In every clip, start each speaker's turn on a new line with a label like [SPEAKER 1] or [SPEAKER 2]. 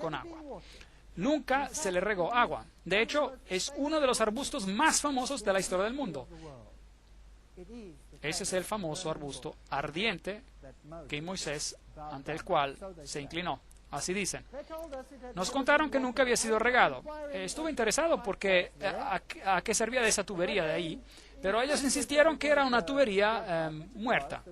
[SPEAKER 1] con agua. Nunca se le regó agua. De hecho, es uno de los arbustos más famosos de la historia del mundo. Ese es el famoso arbusto ardiente que Moisés, ante el cual se inclinó. Así dicen. Nos contaron que nunca había sido regado. Estuve interesado porque a qué servía de esa tubería de ahí, pero ellos insistieron que era una tubería muerta,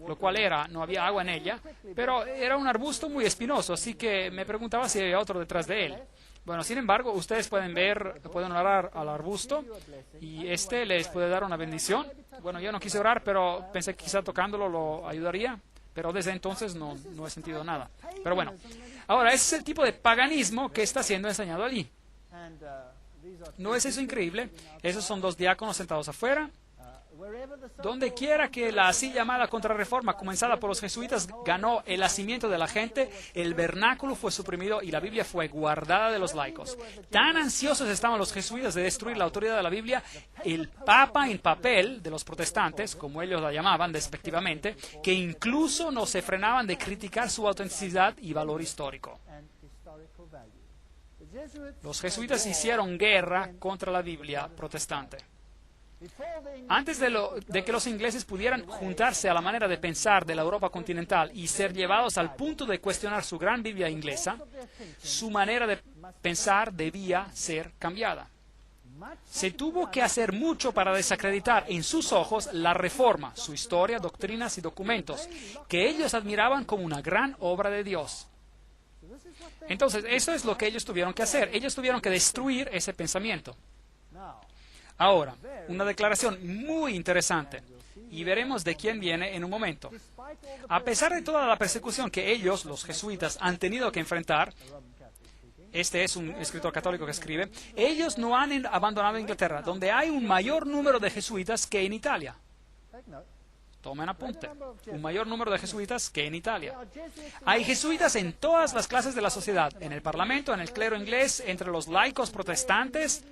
[SPEAKER 1] lo cual no había agua en ella, pero era un arbusto muy espinoso, así que me preguntaba si había otro detrás de él. Bueno, sin embargo, ustedes pueden orar al arbusto y les puede dar una bendición. Bueno, yo no quise orar, pero pensé que quizá tocándolo lo ayudaría. Pero desde entonces no he sentido nada. Pero bueno, ahora ese es el tipo de paganismo que está siendo enseñado allí. ¿No es eso increíble? Esos son dos diáconos sentados afuera. Donde quiera que la así llamada contrarreforma comenzada por los jesuitas ganó el nacimiento de la gente, el vernáculo fue suprimido y la Biblia fue guardada de los laicos. Tan ansiosos estaban los jesuitas de destruir la autoridad de la Biblia, el Papa en papel de los protestantes, como ellos la llamaban despectivamente, que incluso no se frenaban de criticar su autenticidad y valor histórico. Los jesuitas hicieron guerra contra la Biblia protestante. Antes de que los ingleses pudieran juntarse a la manera de pensar de la Europa continental y ser llevados al punto de cuestionar su gran Biblia inglesa, su manera de pensar debía ser cambiada. Se tuvo que hacer mucho para desacreditar en sus ojos la Reforma, su historia, doctrinas y documentos, que ellos admiraban como una gran obra de Dios. Entonces, eso es lo que ellos tuvieron que hacer. Ellos tuvieron que destruir ese pensamiento. Ahora, una declaración muy interesante, y veremos de quién viene en un momento. A pesar de toda la persecución que ellos, los jesuitas, han tenido que enfrentar, este es un escritor católico que escribe, ellos no han abandonado Inglaterra, donde hay un mayor número de jesuitas que en Italia. Tomen apunte, un mayor número de jesuitas que en Italia. Hay jesuitas en todas las clases de la sociedad, en el parlamento, en el clero inglés, entre los laicos protestantes,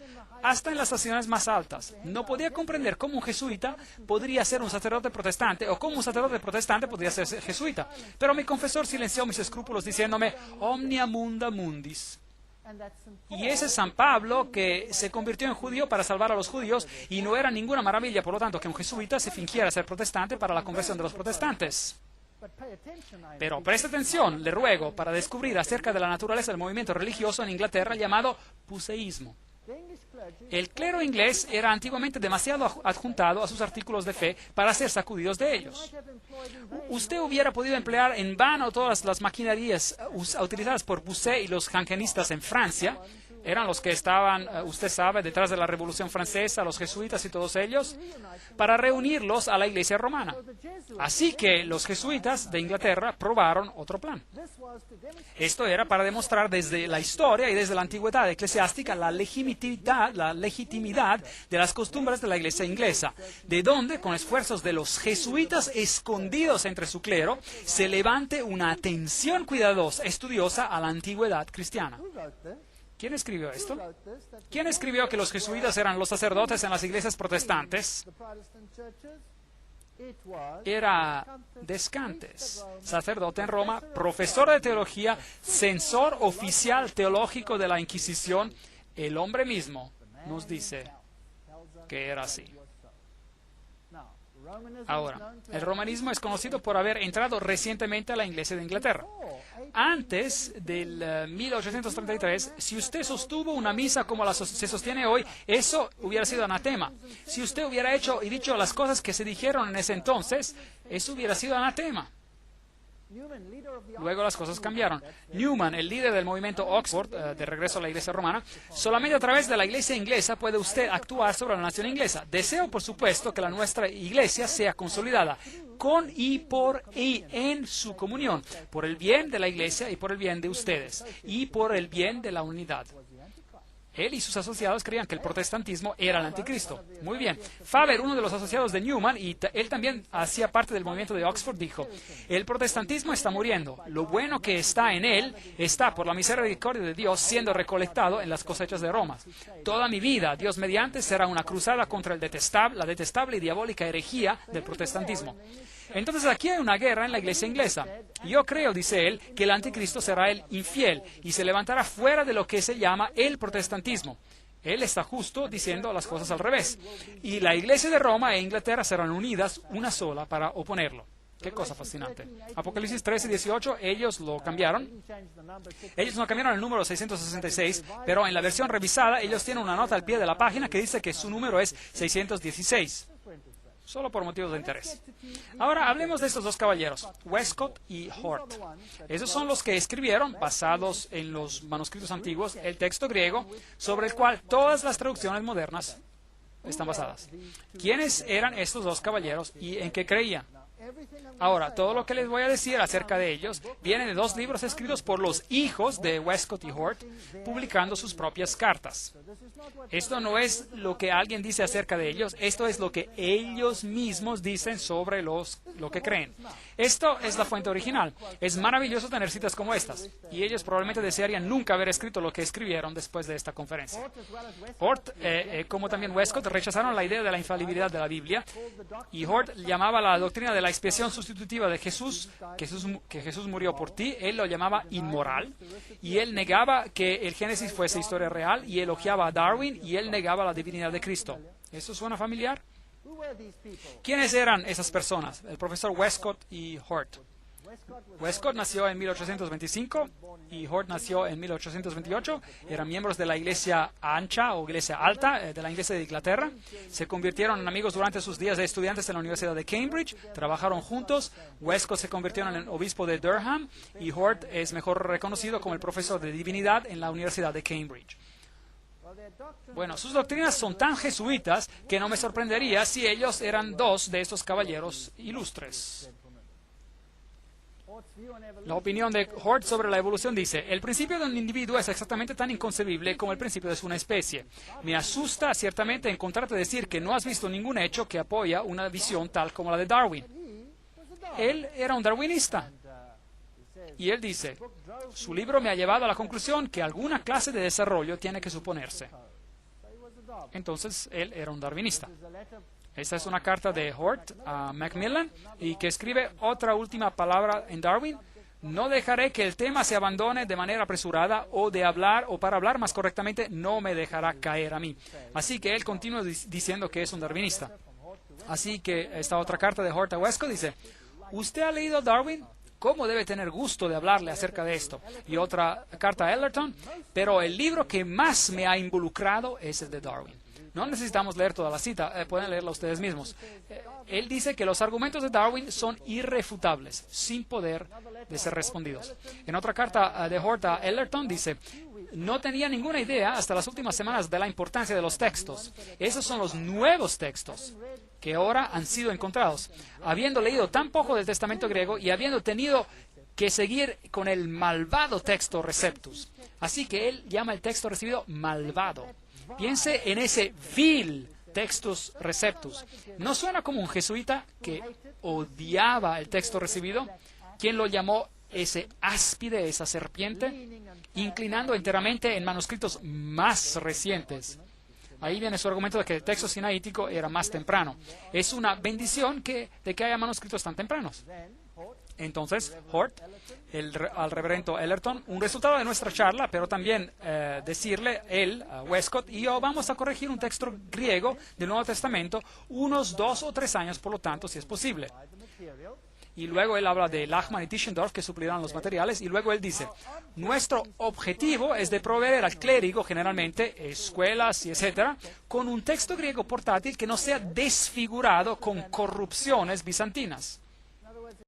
[SPEAKER 1] hasta en las estaciones más altas. No podía comprender cómo un jesuita podría ser un sacerdote protestante o cómo un sacerdote protestante podría ser jesuita. Pero mi confesor silenció mis escrúpulos diciéndome, omnia munda mundis. Y ese es San Pablo, que se convirtió en judío para salvar a los judíos, y no era ninguna maravilla, por lo tanto, que un jesuita se fingiera ser protestante para la conversión de los protestantes. Pero preste atención, le ruego, para descubrir acerca de la naturaleza del movimiento religioso en Inglaterra llamado puseísmo. El clero inglés era antiguamente demasiado adjuntado a sus artículos de fe para ser sacudidos de ellos. Usted hubiera podido emplear en vano todas las maquinarias utilizadas por Bossuet y los jansenistas en Francia. Eran los que estaban, usted sabe, detrás de la Revolución Francesa, los jesuitas y todos ellos, para reunirlos a la Iglesia romana. Así que los jesuitas de Inglaterra probaron otro plan. Esto era para demostrar desde la historia y desde la antigüedad eclesiástica la legitimidad de las costumbres de la Iglesia inglesa, de donde, con esfuerzos de los jesuitas escondidos entre su clero, se levante una atención cuidadosa, estudiosa a la antigüedad cristiana. ¿Quién escribió esto? ¿Quién escribió que los jesuitas eran los sacerdotes en las iglesias protestantes? Era Descantes, sacerdote en Roma, profesor de teología, censor oficial teológico de la Inquisición. El hombre mismo nos dice que era así. Ahora, el romanismo es conocido por haber entrado recientemente a la Iglesia de Inglaterra. Antes del 1833, si usted sostuvo una misa como la se sostiene hoy, eso hubiera sido anatema. Si usted hubiera hecho y dicho las cosas que se dijeron en ese entonces, eso hubiera sido anatema. Luego las cosas cambiaron. Newman, el líder del movimiento Oxford, de regreso a la iglesia romana, solamente a través de la iglesia inglesa puede usted actuar sobre la nación inglesa. Deseo, por supuesto, que nuestra iglesia sea consolidada con y por y en su comunión, por el bien de la iglesia y por el bien de ustedes, y por el bien de la unidad. Él y sus asociados creían que el protestantismo era el anticristo. Muy bien. Faber, uno de los asociados de Newman, y él también hacía parte del movimiento de Oxford, dijo, el protestantismo está muriendo. Lo bueno que está en él está, por la misericordia de Dios, siendo recolectado en las cosechas de Roma. Toda mi vida, Dios mediante, será una cruzada contra la detestable y diabólica herejía del protestantismo. Entonces aquí hay una guerra en la iglesia inglesa. Yo creo, dice él, que el anticristo será el infiel y se levantará fuera de lo que se llama el protestantismo. Él está justo diciendo las cosas al revés. Y la iglesia de Roma e Inglaterra serán unidas una sola para oponerlo. Qué cosa fascinante. Apocalipsis 13:18, ellos lo cambiaron. Ellos no cambiaron el número 666, pero en la versión revisada ellos tienen una nota al pie de la página que dice que su número es 616. Solo por motivos de interés. Ahora hablemos de estos dos caballeros, Westcott y Hort. Esos son los que escribieron, basados en los manuscritos antiguos, el texto griego sobre el cual todas las traducciones modernas están basadas. ¿Quiénes eran estos dos caballeros y en qué creían? Ahora, todo lo que les voy a decir acerca de ellos viene de dos libros escritos por los hijos de Westcott y Hort, publicando sus propias cartas. Esto no es lo que alguien dice acerca de ellos, esto es lo que ellos mismos dicen sobre lo que creen. Esto es la fuente original. Es maravilloso tener citas como estas, y ellos probablemente desearían nunca haber escrito lo que escribieron después de esta conferencia. Hort, como también Westcott, rechazaron la idea de la infalibilidad de la Biblia, y Hort llamaba la doctrina de la expiación sustitutiva de Jesús, que Jesús murió por ti, él lo llamaba inmoral, y él negaba que el Génesis fuese historia real, y elogiaba a Darwin, y él negaba la divinidad de Cristo. ¿Eso suena familiar? ¿Quiénes eran esas personas? El profesor Westcott y Hort. Westcott nació en 1825 y Hort nació en 1828. Eran miembros de la iglesia ancha o iglesia alta de la iglesia de Inglaterra. Se convirtieron en amigos durante sus días de estudiantes en la Universidad de Cambridge. Trabajaron juntos. Westcott se convirtió en el obispo de Durham y Hort es mejor reconocido como el profesor de divinidad en la Universidad de Cambridge. Bueno, sus doctrinas son tan jesuitas que no me sorprendería si ellos eran dos de estos caballeros ilustres. La opinión de Hort sobre la evolución dice: el principio de un individuo es exactamente tan inconcebible como el principio de una especie. Me asusta ciertamente encontrarte decir que no has visto ningún hecho que apoya una visión tal como la de Darwin. Él era un darwinista. Y él dice, su libro me ha llevado a la conclusión que alguna clase de desarrollo tiene que suponerse. Entonces, él era un darwinista. Esta es una carta de Hort a Macmillan y que escribe otra última palabra en Darwin. No dejaré que el tema se abandone de manera apresurada o de hablar, o para hablar más correctamente, no me dejará caer a mí. Así que él continúa diciendo que es un darwinista. Así que esta otra carta de Hort a Westcott dice, ¿usted ha leído Darwin? ¿Cómo debe tener gusto de hablarle acerca de esto? Y otra carta a Ellerton, pero el libro que más me ha involucrado es el de Darwin. No necesitamos leer toda la cita, pueden leerla ustedes mismos. Él dice que los argumentos de Darwin son irrefutables, sin poder de ser respondidos. En otra carta de Hort a Ellerton dice, no tenía ninguna idea hasta las últimas semanas de la importancia de los textos. Esos son los nuevos textos que ahora han sido encontrados. Habiendo leído tan poco del Testamento griego y habiendo tenido que seguir con el malvado texto Receptus. Así que él llama el texto recibido malvado. Piense en ese vil Textus Receptus. ¿No suena como un jesuita que odiaba el texto recibido? ¿Quién lo llamó ese áspide, esa serpiente? Inclinando enteramente en manuscritos más recientes. Ahí viene su argumento de que el texto sinaítico era más temprano. Es una bendición de que haya manuscritos tan tempranos. Entonces, Hort, al reverendo Ellerton, un resultado de nuestra charla, pero también decirle, él, Westcott y yo, vamos a corregir un texto griego del Nuevo Testamento unos 2 o 3 años, por lo tanto, si es posible. Y luego él habla de Lachmann y Tischendorf, que suplirán los materiales, y luego él dice, nuestro objetivo es de proveer al clérigo, generalmente, escuelas y etcétera, con un texto griego portátil que no sea desfigurado con corrupciones bizantinas.